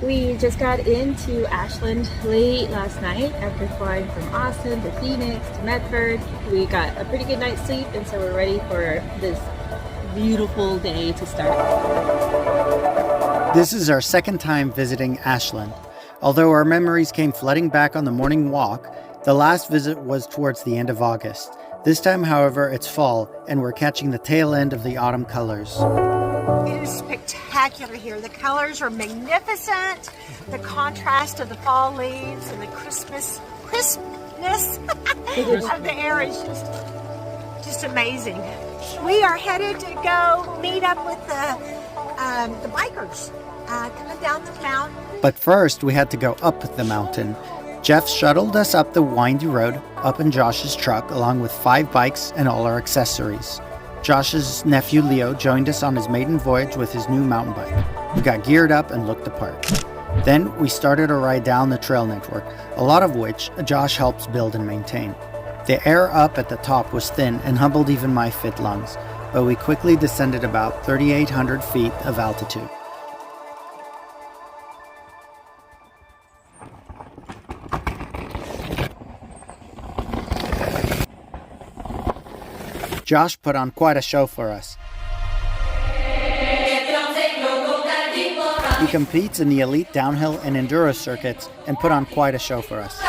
We just got into Ashland late last night after flying from Austin to Phoenix to Medford. We got a pretty good night's sleep, and so we're ready for this beautiful day to start. This is our second time visiting Ashland. Although our memories came flooding back on the morning walk, the last visit was towards the end of August. This time, however, it's fall, and we're catching the tail end of the autumn colors. It is spectacular here. The colors are magnificent. The contrast of the fall leaves and the crispness of the air is just amazing. We are headed to go meet up with the bikers coming down the mountain. But first, we had to go up the mountain. Jeff shuttled us up the windy road, up in Josh's truck, along with 5 bikes and all our accessories. Josh's nephew Leo joined us on his maiden voyage with his new mountain bike. We got geared up and looked the part. Then we started a ride down the trail network, a lot of which Josh helps build and maintain. The air up at the top was thin and humbled even my fit lungs, but we quickly descended about 3,800 feet of altitude. Josh put on quite a show for us. He competes in the elite downhill and enduro circuits and put on quite a show for us.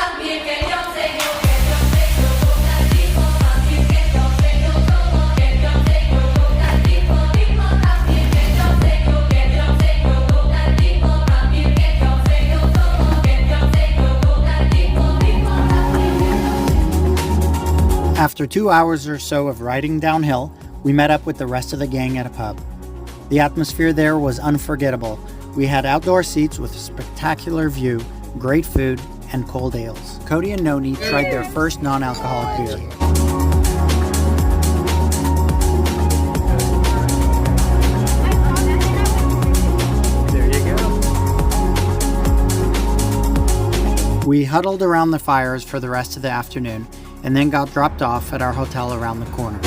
After 2 hours or so of riding downhill, we met up with the rest of the gang at a pub. The atmosphere there was unforgettable. We had outdoor seats with a spectacular view, great food, and cold ales. Cody and Noni tried their first non-alcoholic beer. There you go. We huddled around the fires for the rest of the afternoon, and then got dropped off at our hotel around the corner.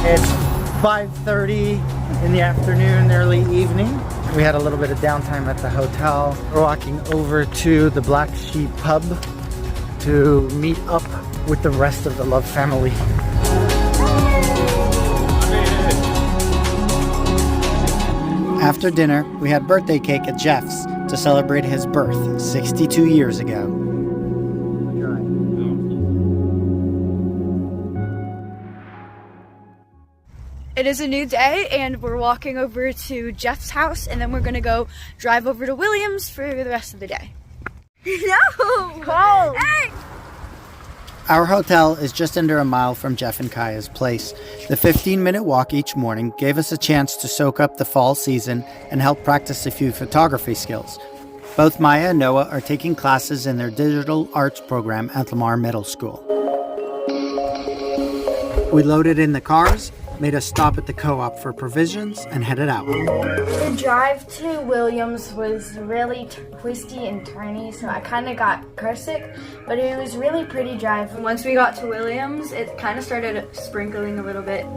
It's 5:30 in the afternoon, early evening. We had a little bit of downtime at the hotel. We're walking over to the Black Sheep pub to meet up with the rest of the Love family. After dinner, we had birthday cake at Jeff's to celebrate his birth 62 years ago. It is a new day and we're walking over to Jeff's house and then we're gonna go drive over to Williams for the rest of the day. No! Cold! Hey! Our hotel is just under a mile from Jeff and Kaya's place. The 15-minute walk each morning gave us a chance to soak up the fall season and help practice a few photography skills. Both Maya and Noah are taking classes in their digital arts program at Lamar Middle School. We loaded in the cars, made a stop at the co-op for provisions, and headed out. The drive to Williams was really twisty and turny, so I kind of got car sick, but it was really pretty drive. Once we got to Williams, it kind of started sprinkling a little bit.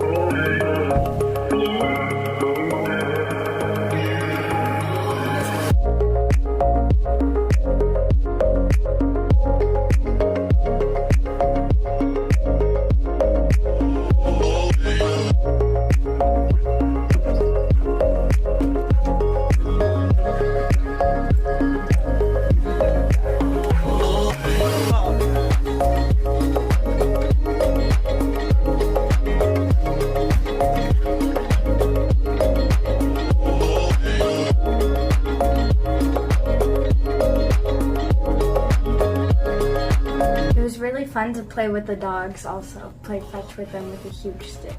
Fun to play with the dogs also. Play fetch with them with a huge stick.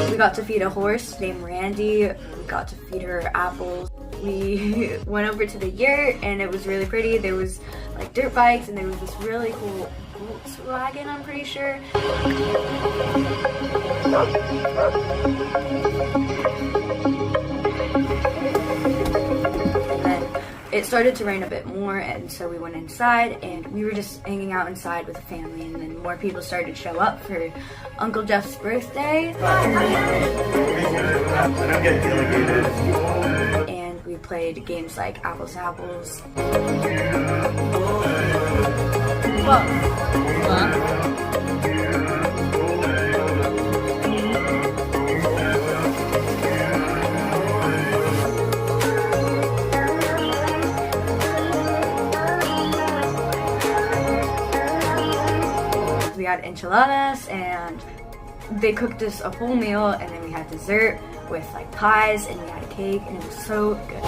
We got to feed a horse named Randy. We got to feed her apples. We went over to the yurt and it was really pretty. There was like dirt bikes and there was this really cool Volkswagen, I'm pretty sure. it started to rain a bit more, and so we went inside and we were just hanging out inside with the family, and then more people started to show up for Uncle Jeff's birthday. And we played games like Apples to Apples. We had enchiladas, and they cooked us a full meal, and then we had dessert with like pies, and we had a cake, and it was so good.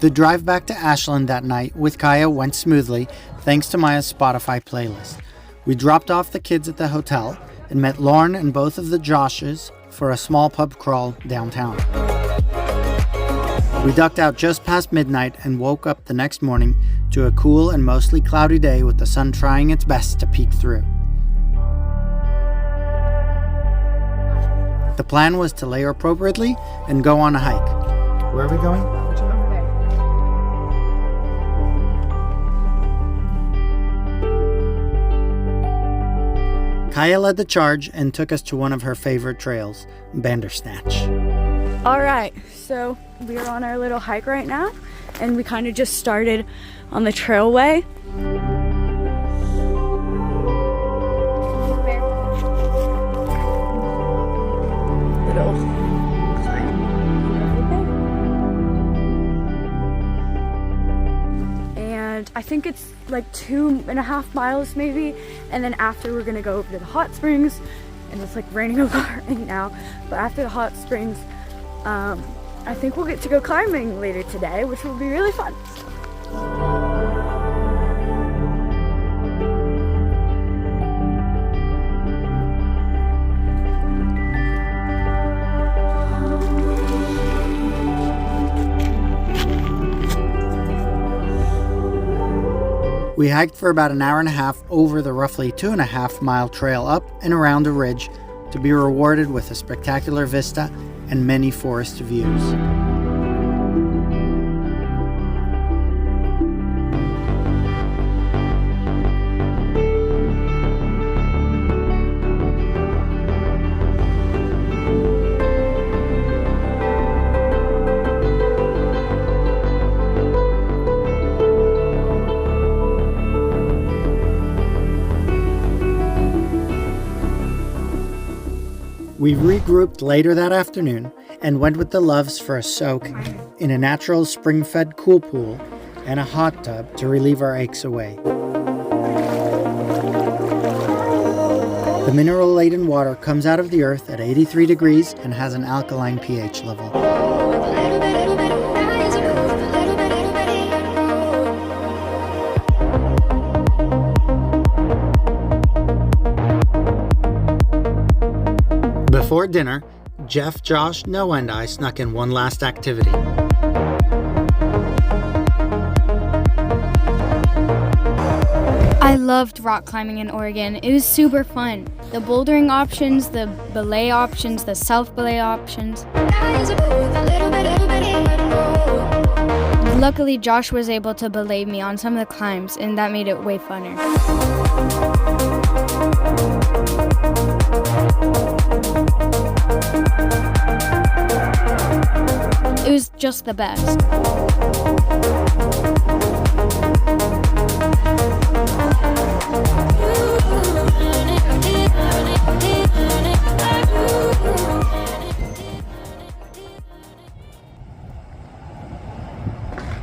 The drive back to Ashland that night with Kaya went smoothly thanks to Maya's Spotify playlist. We dropped off the kids at the hotel and met Lauren and both of the Joshes for a small pub crawl downtown. We ducked out just past midnight and woke up the next morning to a cool and mostly cloudy day with the sun trying its best to peek through. The plan was to layer appropriately and go on a hike. Where are we going? Kaya led the charge and took us to one of her favorite trails, Bandersnatch. All right, so we're on our little hike right now, and we kind of just started on the trailway. Little climb. And I think it's like 2.5 miles maybe, and then after we're gonna go over to the hot springs, and it's like raining a lot right now, but after the hot springs I think we'll get to go climbing later today, which will be really fun. We hiked for about an hour and a half over the roughly 2.5 mile trail up and around a ridge to be rewarded with a spectacular vista and many forest views. We regrouped later that afternoon and went with the Loves for a soak in a natural spring-fed cool pool and a hot tub to relieve our aches away. The mineral-laden water comes out of the earth at 83 degrees and has an alkaline pH level. Before dinner, Jeff, Josh, Noah, and I snuck in one last activity. I loved rock climbing in Oregon. It was super fun. The bouldering options, the belay options, the self-belay options. Luckily, Josh was able to belay me on some of the climbs, and that made it way funner. It was just the best.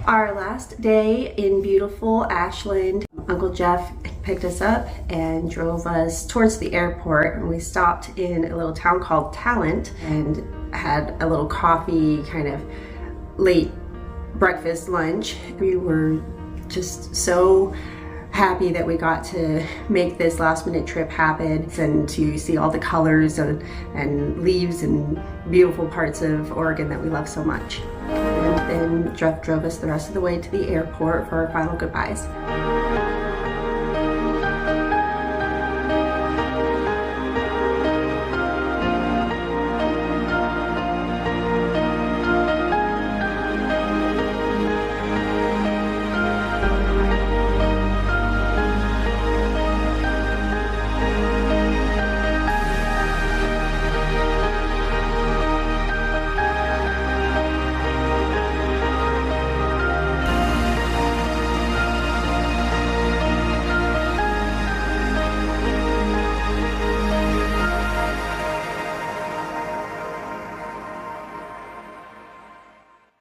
Our last day in beautiful Ashland, Uncle Jeff picked us up and drove us towards the airport, and we stopped in a little town called Talent and had a little coffee, kind of late breakfast, lunch. We were just so happy that we got to make this last minute trip happen and to see all the colors and leaves and beautiful parts of Oregon that we love so much. Then Jeff drove us the rest of the way to the airport for our final goodbyes.